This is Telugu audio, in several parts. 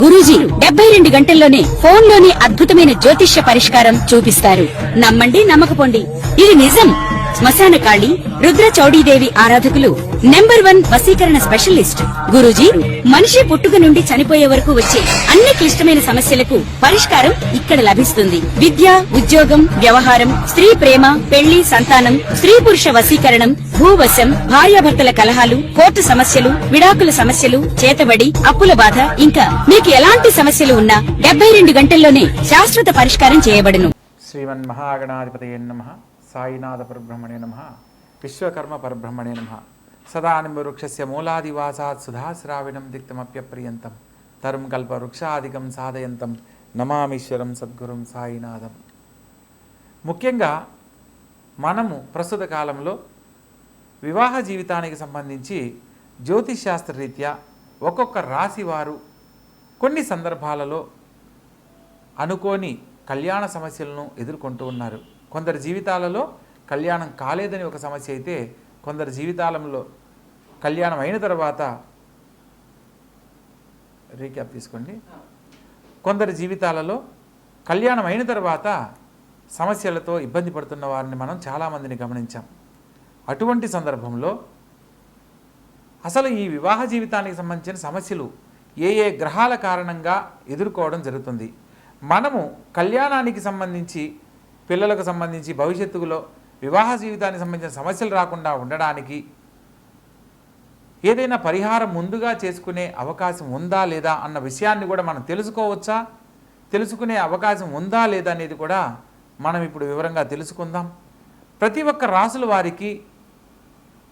గురూజీ 72 గంటల్లోనే ఫోన్ లోని అద్భుతమైన జ్యోతిష్య పరిష్కారం చూపిస్తారు. నమ్మండి, నమ్మకపోండి, ఇది నిజం. శ్మశాన కాళి రుద్ర చౌడీదేవి ఆరాధకులు నంబర్ 1 వశీకరణ స్పెషలిస్ట్. గురూజీ మనిషి పుట్టుక నుండి చనిపోయే వరకు వచ్చే అన్ని క్లిష్టమైన సమస్యలకు పరిష్కారం ఇక్కడ లభిస్తుంది. విద్య, ఉద్యోగం, వ్యవహారం, స్త్రీ ప్రేమ, పెళ్లి, సంతానం, స్త్రీ పురుష వశీకరణం, భూవశం, భార్యాభర్తల కలహాలు, కోర్టు సమస్యలు, విడాకుల సమస్యలు, చేతబడి, అప్పుల బాధ, ఇంకా మీకు ఎలాంటి సమస్యలు ఉన్నా 72 గంటల్లోనే శాశ్వత పరిష్కారం చేయబడును. శ్రీమన్ మహాగణాధిపతయే నమః. సాయినాథ పరబ్రహ్మణే నమః. విశ్వకర్మ పరబ్రహ్మణే నమః. సదానివృక్షస్య మూలాదివాసాత్ సుధాశ్రావిణం దిక్తమప్యప్రియంతం తరుం కల్పవృక్షాదికం సాధయంతం నమామీశ్వరం సద్గురుం సాయినాథం. ముఖ్యంగా మనము ప్రస్తుత కాలంలో వివాహ జీవితానికి సంబంధించి జ్యోతిష్శాస్త్ర రీత్యా ఒక్కొక్క రాశి వారు కొన్ని సందర్భాలలో అనుకోని కళ్యాణ సమస్యలను ఎదుర్కొంటూ ఉన్నారు. కొందరి జీవితాలలో కళ్యాణం కాలేదని ఒక సమస్య అయితే, కొందరి జీవితాలలో కళ్యాణం అయిన తర్వాత రీక్యాప్ తీసుకోండి. కొందరి జీవితాలలో కళ్యాణం అయిన తర్వాత సమస్యలతో ఇబ్బంది పడుతున్న వారిని మనం చాలామందిని గమనించాం. అటువంటి సందర్భంలో అసలు ఈ వివాహ జీవితానికి సంబంధించిన సమస్యలు ఏ ఏ గ్రహాల కారణంగా ఎదుర్కోవడం జరుగుతుంది, మనము కళ్యాణానికి సంబంధించి, పిల్లలకు సంబంధించి, భవిష్యత్తులో వివాహ జీవితానికి సంబంధించిన సమస్యలు రాకుండా ఉండడానికి ఏదైనా పరిహారం ముందుగా చేసుకునే అవకాశం ఉందా లేదా అన్న విషయాన్ని కూడా మనం తెలుసుకోవచ్చా, తెలుసుకునే అవకాశం ఉందా లేదా అనేది కూడా మనం ఇప్పుడు వివరంగా తెలుసుకుందాం. ప్రతి ఒక్క రాసుల వారికి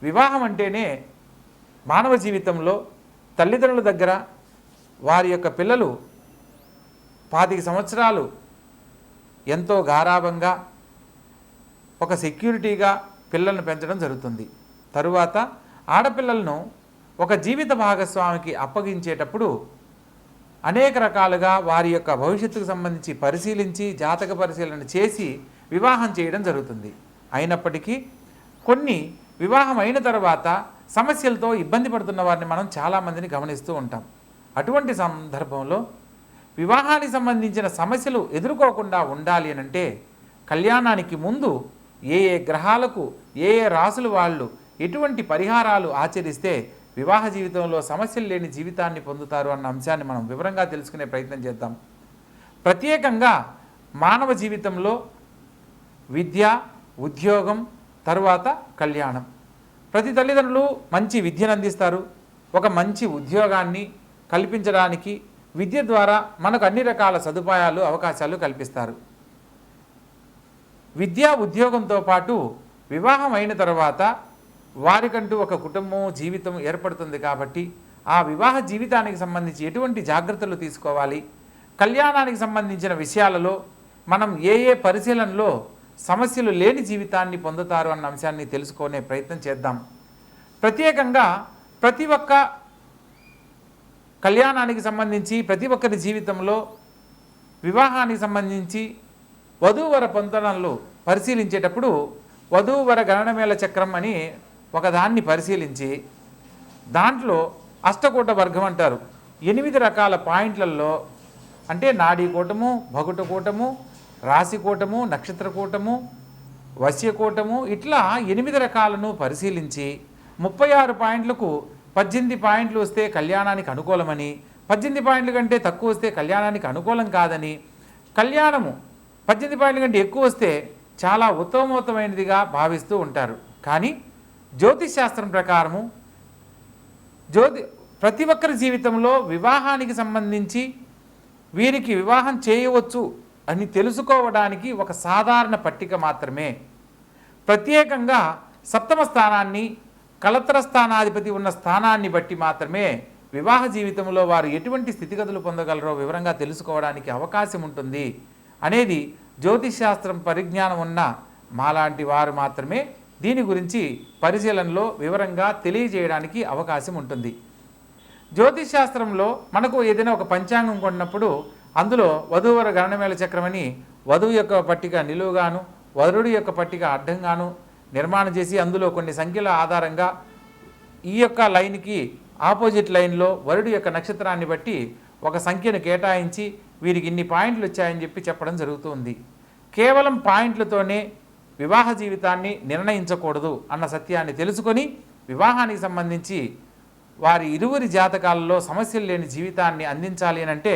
వివాహం అంటేనే మానవ జీవితంలో తల్లిదండ్రుల దగ్గర వారి యొక్క పిల్లలు 25 సంవత్సరాలు ఎంతో గారాబంగా ఒక సెక్యూరిటీగా పిల్లలను పెంచడం జరుగుతుంది. తరువాత ఆడపిల్లలను ఒక జీవిత భాగస్వామికి అప్పగించేటప్పుడు అనేక రకాలుగా వారి యొక్క భవిష్యత్తుకు సంబంధించి పరిశీలించి జాతక పరిశీలన చేసి వివాహం చేయడం జరుగుతుంది. అయినప్పటికీ కొన్ని వివాహం అయిన తర్వాత సమస్యలతో ఇబ్బంది పడుతున్న వారిని మనం చాలామందిని గమనిస్తూ ఉంటాం. అటువంటి సందర్భంలో వివాహానికి సంబంధించిన సమస్యలు ఎదుర్కోకుండా ఉండాలి అనంటే కళ్యాణానికి ముందు ఏ ఏ గ్రహాలకు ఏ ఏ రాసులు వాళ్ళు ఎటువంటి పరిహారాలు ఆచరిస్తే వివాహ జీవితంలో సమస్యలు లేని జీవితాన్ని పొందుతారు అన్న అంశాన్ని మనం వివరంగా తెలుసుకునే ప్రయత్నం చేద్దాం. ప్రత్యేకంగా మానవ జీవితంలో విద్య, ఉద్యోగం, తరువాత కళ్యాణం. ప్రతి తల్లిదండ్రులు మంచి విద్యను అందిస్తారు. ఒక మంచి ఉద్యోగాన్ని కల్పించడానికి విద్య ద్వారా మనకు అన్ని రకాల సదుపాయాలు, అవకాశాలు కల్పిస్తారు. విద్యా ఉద్యోగంతో పాటు వివాహం అయిన తర్వాత వారికంటూ ఒక కుటుంబం, జీవితం ఏర్పడుతుంది. కాబట్టి ఆ వివాహ జీవితానికి సంబంధించి ఎటువంటి జాగ్రత్తలు తీసుకోవాలి, కళ్యాణానికి సంబంధించిన విషయాలలో మనం ఏ ఏ పరిశీలనలో సమస్యలు లేని జీవితాన్ని పొందుతారు అన్న అంశాన్ని తెలుసుకునే ప్రయత్నం చేద్దాం. ప్రత్యేకంగా ప్రతి ఒక్క కళ్యాణానికి సంబంధించి ప్రతి ఒక్కరి జీవితంలో వివాహానికి సంబంధించి వధూవర పొందనలు పరిశీలించేటప్పుడు వధూవర గణనమేళ చక్రం అని ఒకదాన్ని పరిశీలించి దాంట్లో అష్టకూట వర్గం అంటారు. 8 రకాల పాయింట్లలో అంటే నాడీకూటము, భగుటకూటము, రాశికూటము, నక్షత్రకూటము, వశ్యకూటము, ఇట్లా 8 రకాలను పరిశీలించి 36 పాయింట్లకు 18 పాయింట్లు వస్తే కళ్యాణానికి అనుకూలమని, 18 పాయింట్ల కంటే తక్కువ వస్తే కళ్యాణానికి అనుకూలం కాదని, కళ్యాణము 18 పాయింట్ల కంటే ఎక్కువ వస్తే చాలా ఉత్తమోత్తమైనదిగా భావిస్తూ ఉంటారు. కానీ జ్యోతిష్ శాస్త్రం ప్రకారము ప్రతి ఒక్కరి జీవితంలో వివాహానికి సంబంధించి వీరికి వివాహం చేయవచ్చు అని తెలుసుకోవడానికి ఒక సాధారణ పట్టిక మాత్రమే. ప్రత్యేకంగా సప్తమ స్థానాన్ని, కలత్ర స్థానాధిపతి ఉన్న స్థానాన్ని బట్టి మాత్రమే వివాహ జీవితంలో వారు ఎటువంటి స్థితిగతులు పొందగలరో వివరంగా తెలుసుకోవడానికి అవకాశం ఉంటుంది అనేది జ్యోతిష్ శాస్త్రం పరిజ్ఞానం ఉన్న మాలాంటి వారు మాత్రమే దీని గురించి పరిశీలనలో వివరంగా తెలియజేయడానికి అవకాశం ఉంటుంది. జ్యోతిష్ శాస్త్రంలో మనకు ఏదైనా ఒక పంచాంగం కొన్నప్పుడు అందులో వధూవర గణనమేళ చక్రమని వధువు యొక్క పట్టిక నిలువుగాను, వరుడి యొక్క పట్టిక అడ్డంగాను నిర్మాణం చేసి అందులో కొన్ని సంఖ్యల ఆధారంగా ఈ యొక్క లైన్కి ఆపోజిట్ లైన్లో వరుడి యొక్క నక్షత్రాన్ని బట్టి ఒక సంఖ్యను కేటాయించి వీరికి ఇన్ని పాయింట్లు వచ్చాయని చెప్పి చెప్పడం జరుగుతుంది. కేవలం పాయింట్లతోనే వివాహ జీవితాన్ని నిర్ణయించకూడదు అన్న సత్యాన్ని తెలుసుకొని వివాహానికి సంబంధించి వారి ఇరువురి జాతకాలలో సమస్యలు లేని జీవితాన్ని అందించాలి అంటే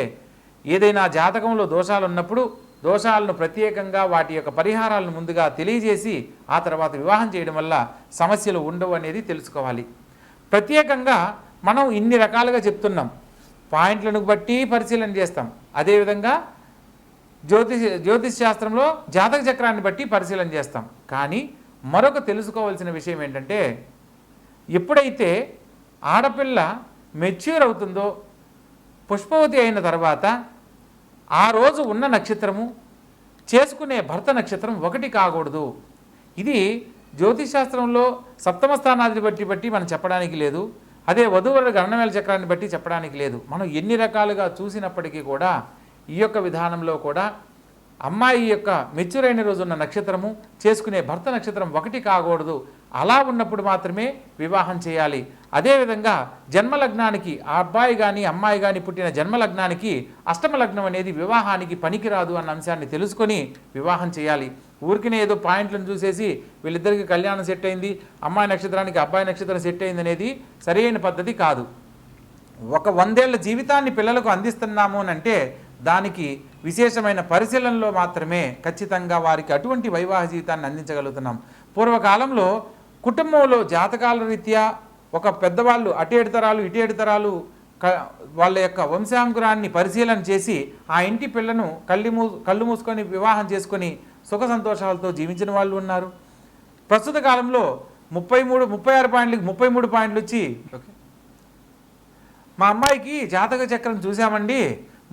ఏదైనా జాతకంలో దోషాలు ఉన్నప్పుడు దోషాలను ప్రత్యేకంగా వాటి యొక్క పరిహారాలను ముందుగా తెలియజేసి ఆ తర్వాత వివాహం చేయడం వల్ల సమస్యలు ఉండవు అనేది తెలుసుకోవాలి. ప్రత్యేకంగా మనం ఇన్ని రకాలుగా చెప్తున్నాం, పాయింట్లను బట్టి పరిశీలన చేస్తాం. అదేవిధంగా జ్యోతిష్ శాస్త్రంలో జాతక చక్రాన్ని బట్టి పరిశీలన చేస్తాం. కానీ మరొక తెలుసుకోవాల్సిన విషయం ఏంటంటే ఎప్పుడైతే ఆడపిల్ల మెచ్యూర్ అవుతుందో పుష్పవతి అయిన తర్వాత ఆ రోజు ఉన్న నక్షత్రము చేసుకునే భర్త నక్షత్రం ఒకటి కాకూడదు. ఇది జ్యోతిషాస్త్రంలో సప్తమ స్థానాన్ని బట్టి మనం చెప్పడానికి లేదు. అదే వధూవరుల గణనవేల చక్రాన్ని బట్టి చెప్పడానికి లేదు. మనం ఎన్ని రకాలుగా చూసినప్పటికీ కూడా ఈ యొక్క విధానంలో కూడా అమ్మాయి యొక్క మెచ్యూర్ అయిన రోజు ఉన్న నక్షత్రము చేసుకునే భర్త నక్షత్రం ఒకటి కాకూడదు. అలా ఉన్నప్పుడు మాత్రమే వివాహం చేయాలి. అదేవిధంగా జన్మలగ్నానికి ఆ అబ్బాయి కానీ అమ్మాయి కానీ పుట్టిన జన్మలగ్నానికి అష్టమ లగ్నం అనేది వివాహానికి పనికిరాదు అన్న అంశాన్ని తెలుసుకొని వివాహం చేయాలి. ఊరికినే ఏదో పాయింట్లను చూసేసి వీళ్ళిద్దరికి కళ్యాణం సెట్ అయింది, అమ్మాయి నక్షత్రానికి అబ్బాయి నక్షత్రం సెట్ అయింది అనేది సరైన పద్ధతి కాదు. ఒక 100 ఏళ్ల జీవితాన్ని పిల్లలకు అందిస్తున్నాము అంటే దానికి విశేషమైన పరిశీలనలో మాత్రమే ఖచ్చితంగా వారికి అటువంటి వైవాహిక జీవితాన్ని అందించగలుగుతున్నాం. పూర్వకాలంలో కుటుంబంలో జాతకాల రీత్యా ఒక పెద్దవాళ్ళు అటు 7 తరాలు ఇటు 7 తరాలు వాళ్ళ యొక్క వంశాంకురాన్ని పరిశీలన చేసి ఆ ఇంటి పిల్లను కళ్ళు మూసుకొని వివాహం చేసుకొని సుఖ సంతోషాలతో జీవించిన వాళ్ళు ఉన్నారు. ప్రస్తుత కాలంలో 36 పాయింట్లకి 33 పాయింట్లు వచ్చి మా అమ్మాయికి జాతక చక్రం చూసామండి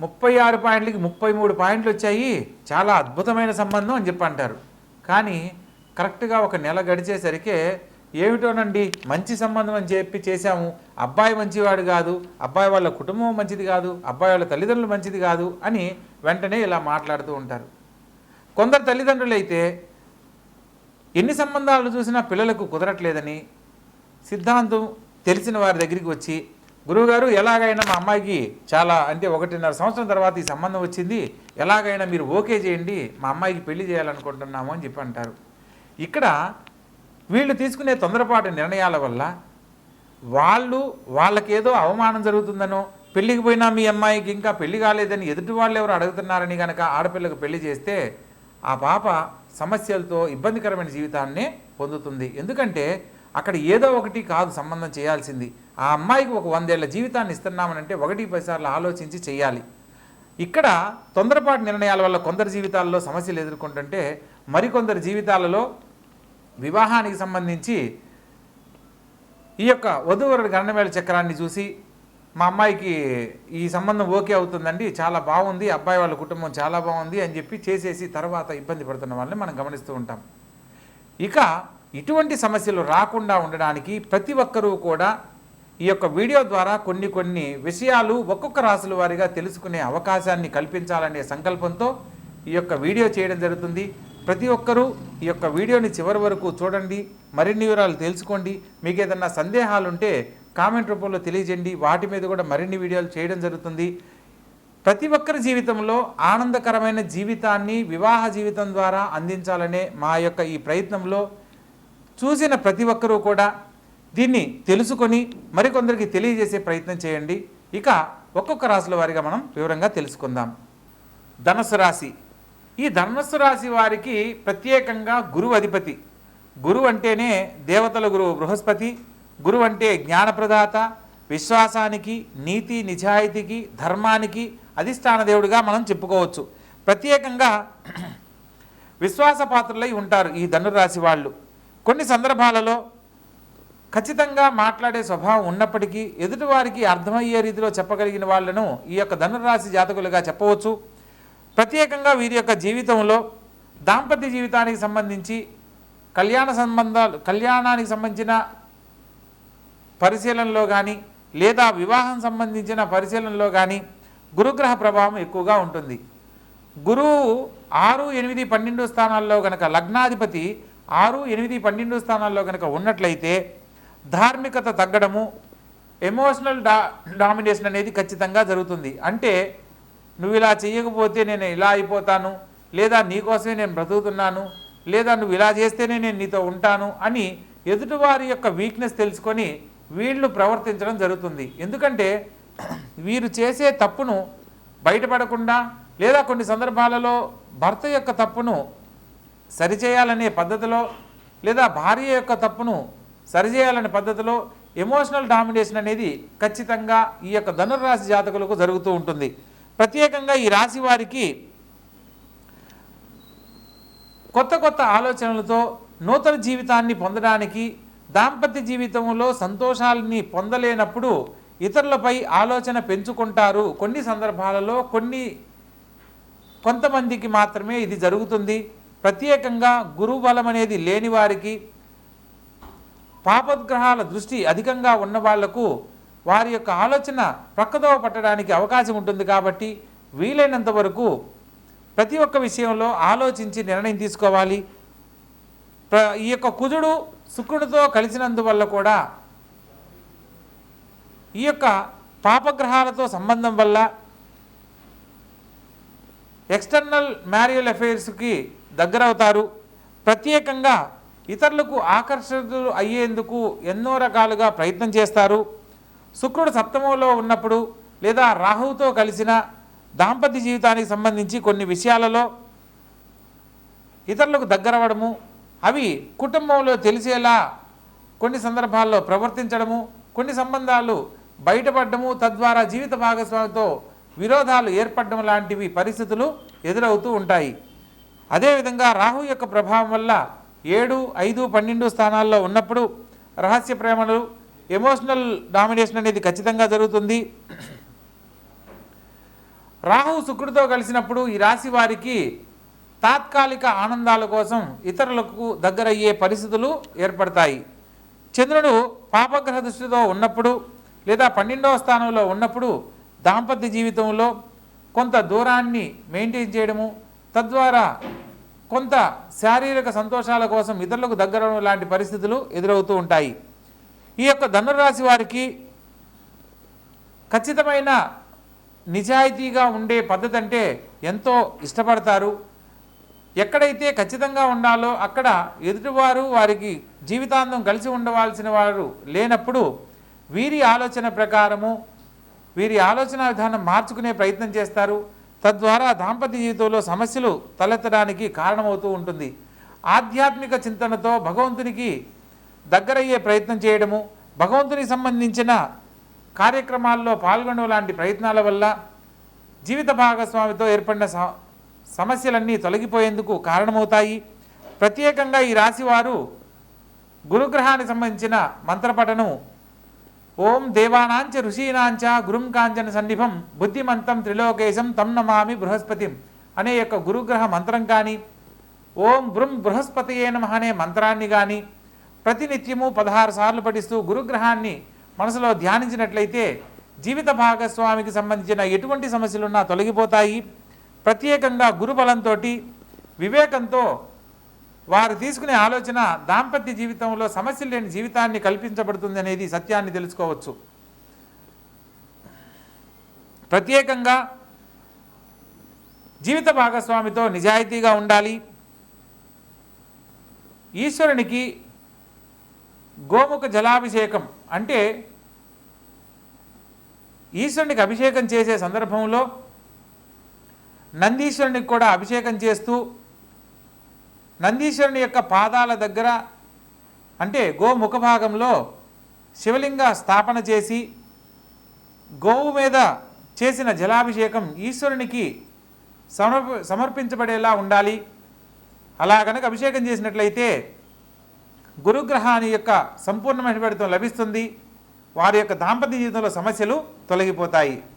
36 పాయింట్లకి 33 పాయింట్లు వచ్చాయి, చాలా అద్భుతమైన సంబంధం అని చెప్పి అంటారు. కానీ కరెక్ట్గా ఒక నెల గడిచేసరికి ఏమిటోనండి మంచి సంబంధం అని చెప్పి చేశాము, అబ్బాయి మంచివాడు కాదు, అబ్బాయి వాళ్ళ కుటుంబం మంచిది కాదు, అబ్బాయి వాళ్ళ తల్లిదండ్రులు మంచిది కాదు అని వెంటనే ఇలా మాట్లాడుతూ ఉంటారు. కొందరు తల్లిదండ్రులు అయితే ఎన్ని సంబంధాలు చూసినా పిల్లలకు కుదరట్లేదని సిద్ధాంతం తెలిసిన వారి దగ్గరికి వచ్చి గురువుగారు ఎలాగైనా మా అమ్మాయికి చాలా అంటే 1.5 సంవత్సరం తర్వాత ఈ సంబంధం వచ్చింది, ఎలాగైనా మీరు ఓకే చేయండి, మా అమ్మాయికి పెళ్లి చేయాలనుకుంటున్నాము అని చెప్పి అంటారు. ఇక్కడ వీళ్ళు తీసుకునే తొందరపాటు నిర్ణయాల వల్ల వాళ్ళకేదో అవమానం జరుగుతుందనో పెళ్ళికి పోయినా మీ అమ్మాయికి ఇంకా పెళ్లి కాలేదని ఎదుటి వాళ్ళు ఎవరు అడుగుతున్నారని కనుక ఆడపిల్లకు పెళ్లి చేస్తే ఆ పాప సమస్యలతో ఇబ్బందికరమైన జీవితాన్నే పొందుతుంది. ఎందుకంటే అక్కడ ఏదో ఒకటి కాదు సంబంధం చేయాల్సింది. ఆ అమ్మాయికి ఒక 100 ఏళ్ల జీవితాన్ని ఇస్తున్నామనంటే 1-10 సార్లు ఆలోచించి చేయాలి. ఇక్కడ తొందరపాటు నిర్ణయాల వల్ల కొందరి జీవితాల్లో సమస్యలు ఎదుర్కొంటుంటే మరికొందరి జీవితాలలో వివాహానికి సంబంధించి ఈ యొక్క వధూవరుల గణనవేల చక్రాన్ని చూసి మా అమ్మాయికి ఈ సంబంధం ఓకే అవుతుందండి, చాలా బాగుంది, అబ్బాయి వాళ్ళ కుటుంబం చాలా బాగుంది అని చెప్పి చేసేసి తర్వాత ఇబ్బంది పడుతున్న వాళ్ళని మనం గమనిస్తూ ఉంటాం. ఇక ఇటువంటి సమస్యలు రాకుండా ఉండడానికి ప్రతి ఒక్కరూ కూడా ఈ యొక్క వీడియో ద్వారా కొన్ని విషయాలు ఒక్కొక్క రాశుల వారిగా తెలుసుకునే అవకాశాన్ని కల్పించాలనే సంకల్పంతో ఈ యొక్క వీడియో చేయడం జరుగుతుంది. ప్రతి ఒక్కరూ ఈ యొక్క వీడియోని చివరి వరకు చూడండి, మరిన్ని వివరాలు తెలుసుకోండి. మీకు ఏదన్నా సందేహాలు ఉంటే కామెంట్ రూపంలో తెలియజేయండి, వాటి మీద కూడా మరిన్ని వీడియోలు చేయడం జరుగుతుంది. ప్రతి ఒక్కరి జీవితంలో ఆనందకరమైన జీవితాన్ని వివాహ జీవితం ద్వారా అందించాలనే మా యొక్క ఈ ప్రయత్నంలో చూసిన ప్రతి ఒక్కరూ కూడా దీన్ని తెలుసుకొని మరికొందరికి తెలియజేసే ప్రయత్నం చేయండి. ఇక ఒక్కొక్క రాశుల వారిగా మనం వివరంగా తెలుసుకుందాం. ధనుస్సు రాశి. ఈ ధనుస్సు రాశి వారికి ప్రత్యేకంగా గురువు అధిపతి. గురువు అంటేనే దేవతల గురువు బృహస్పతి. గురువు అంటే జ్ఞానప్రదాత, విశ్వాసానికి, నీతి నిజాయితీకి, ధర్మానికి అధిష్టాన దేవుడిగా మనం చెప్పుకోవచ్చు. ప్రత్యేకంగా విశ్వాసపాత్రులై ఉంటారు ఈ ధనురాశి వాళ్ళు. కొన్ని సందర్భాలలో ఖచ్చితంగా మాట్లాడే స్వభావం ఉన్నప్పటికీ ఎదుటివారికి అర్థమయ్యే రీతిలో చెప్పగలిగిన వాళ్ళను ఈ యొక్క ధనురాశి జాతకులుగా చెప్పవచ్చు. ప్రత్యేకంగా వీరి యొక్క జీవితంలో దాంపత్య జీవితానికి సంబంధించి కళ్యాణానికి సంబంధించిన పరిశీలనలో కానీ లేదా వివాహం సంబంధించిన పరిశీలనలో కానీ గురుగ్రహ ప్రభావం ఎక్కువగా ఉంటుంది. గురువు 6, 8, 12 స్థానాల్లో కనుక లగ్నాధిపతి 6, 8, 12 స్థానాల్లో కనుక ఉన్నట్లయితే ధార్మికత తగ్గడము, ఎమోషనల్ డామినేషన్ అనేది ఖచ్చితంగా జరుగుతుంది. అంటే నువ్వు ఇలా చేయకపోతే నేను ఇలా అయిపోతాను, లేదా నీకోసమే నేను బ్రతుకుతున్నాను, లేదా నువ్వు ఇలా చేస్తేనే నేను నీతో ఉంటాను అని ఎదుటివారి యొక్క వీక్నెస్ తెలుసుకొని వీళ్ళు ప్రవర్తించడం జరుగుతుంది. ఎందుకంటే వీరు చేసే తప్పును బయటపడకుండా, లేదా కొన్ని సందర్భాలలో భర్త యొక్క తప్పును సరిచేయాలనే పద్ధతిలో, లేదా భార్య యొక్క తప్పును సరిచేయాలనే పద్ధతిలో ఎమోషనల్ డామినేషన్ అనేది ఖచ్చితంగా ఈ యొక్క ధనుర్రాశి జాతకులకు జరుగుతూ ఉంటుంది. ప్రత్యేకంగా ఈ రాశి వారికి కొత్త కొత్త ఆలోచనలతో నూతన జీవితాన్ని పొందడానికి, దాంపత్య జీవితంలో సంతోషాలని పొందలేనప్పుడు ఇతరులపై ఆలోచన పెంచుకుంటారు. కొన్ని సందర్భాలలో కొంతమందికి మాత్రమే ఇది జరుగుతుంది. ప్రత్యేకంగా గురుబలం అనేది లేని వారికి, పాపగ్రహాల దృష్టి అధికంగా ఉన్న వాళ్లకు వారి యొక్క ఆలోచన ప్రక్కదోవ పట్టడానికి అవకాశం ఉంటుంది. కాబట్టి వీలైనంత వరకు ప్రతి ఒక్క విషయంలో ఆలోచించి నిర్ణయం తీసుకోవాలి. ఈ యొక్క కుజుడు శుక్రుడితో కలిసినందువల్ల కూడా ఈ యొక్క పాపగ్రహాలతో సంబంధం వల్ల ఎక్స్టర్నల్ మ్యారియల్ అఫైర్స్కి దగ్గరవుతారు. ప్రత్యేకంగా ఇతరులకు ఆకర్షితులు అయ్యేందుకు ఎన్నో రకాలుగా ప్రయత్నం చేస్తారు. శుక్రుడు సప్తమంలో ఉన్నప్పుడు లేదా రాహువుతో కలిసిన దాంపత్య జీవితానికి సంబంధించి కొన్ని విషయాలలో ఇతరులకు దగ్గరవడము, అవి కుటుంబంలో తెలిసేలా కొన్ని సందర్భాల్లో ప్రవర్తించడము, కొన్ని సంబంధాలు బయటపడము, తద్వారా జీవిత భాగస్వామితో విరోధాలు ఏర్పడడం లాంటివి పరిస్థితులు ఎదురవుతూ ఉంటాయి. అదేవిధంగా రాహు యొక్క ప్రభావం వల్ల 7, 5, 12 స్థానాల్లో ఉన్నప్పుడు రహస్య ప్రేమలు, ఎమోషనల్ డామినేషన్ అనేది ఖచ్చితంగా జరుగుతుంది. రాహు శుక్రుడితో కలిసినప్పుడు ఈ రాశి వారికి తాత్కాలిక ఆనందాల కోసం ఇతరులకు దగ్గరయ్యే పరిస్థితులు ఏర్పడతాయి. చంద్రుడు పాపగ్రహ దృష్టితో ఉన్నప్పుడు లేదా 12వ స్థానంలో ఉన్నప్పుడు దాంపత్య జీవితంలో కొంత దూరాన్ని మెయింటైన్ చేయడము, తద్వారా కొంత శారీరక సంతోషాల కోసం ఇతరులకు దగ్గర లాంటి పరిస్థితులు ఎదురవుతూ ఉంటాయి. ఈ యొక్క ధనుర్రాశి వారికి ఖచ్చితమైన నిజాయితీగా ఉండే పద్ధతి అంటే ఎంతో ఇష్టపడతారు. ఎక్కడైతే ఖచ్చితంగా ఉండాలో అక్కడ ఎదుటివారు వారికి జీవితాంతం కలిసి ఉండవలసిన వారు లేనప్పుడు వీరి ఆలోచన ప్రకారము వీరి ఆలోచన విధానం మార్చుకునే ప్రయత్నం చేస్తారు. తద్వారా దాంపత్య జీవితంలో సమస్యలు తలెత్తడానికి కారణమవుతూ ఉంటుంది. ఆధ్యాత్మిక చింతనతో భగవంతునికి దగ్గరయ్యే ప్రయత్నం చేయడము, భగవంతునికి సంబంధించిన కార్యక్రమాల్లో పాల్గొనడం లాంటి ప్రయత్నాల వల్ల జీవిత భాగస్వామితో ఏర్పడిన సమస్యలన్నీ తొలగిపోయేందుకు కారణమవుతాయి. ప్రత్యేకంగా ఈ రాశివారు గురుగ్రహానికి సంబంధించిన మంత్రపఠనం ఓం దేవానాంచ ఋషీనాంచ గురుం కాంచన సన్నిభం బుద్ధిమంతం త్రిలోకేశం తం నమామి బృహస్పతిం అనే యొక్క గురుగ్రహ మంత్రం కానీ, ఓం బృం బృహస్పతియే నమః అనే మంత్రాన్ని కానీ ప్రతినిత్యము 16 సార్లు పఠిస్తూ గురుగ్రహాన్ని మనసులో ధ్యానించినట్లయితే జీవిత భాగస్వామికి సంబంధించిన ఎటువంటి సమస్యలున్నా తొలగిపోతాయి. ప్రత్యేకంగా గురుబలంతో, వివేకంతో వారు తీసుకునే ఆలోచన దాంపత్య జీవితంలో సమస్యలు లేని జీవితాన్ని కల్పించబడుతుంది అనేది సత్యాన్ని తెలుసుకోవచ్చు. ప్రత్యేకంగా జీవిత భాగస్వామితో నిజాయితీగా ఉండాలి. ఈశ్వరునికి గోముఖ జలాభిషేకం అంటే ఈశ్వరునికి అభిషేకం చేసే సందర్భంలో నందీశ్వరునికి కూడా అభిషేకం చేస్తూ నందీశ్వరుని యొక్క పాదాల దగ్గర అంటే గోముఖ భాగంలో శివలింగ స్థాపన చేసి గోవు మీద చేసిన జలాభిషేకం ఈశ్వరునికి సమర్పించబడేలా ఉండాలి. అలా కనుక అభిషేకం చేసినట్లయితే గురుగ్రహాన్ని యొక్క సంపూర్ణమైన ఫలితం లభిస్తుంది. వారి యొక్క దాంపత్య జీవితంలో సమస్యలు తొలగిపోతాయి.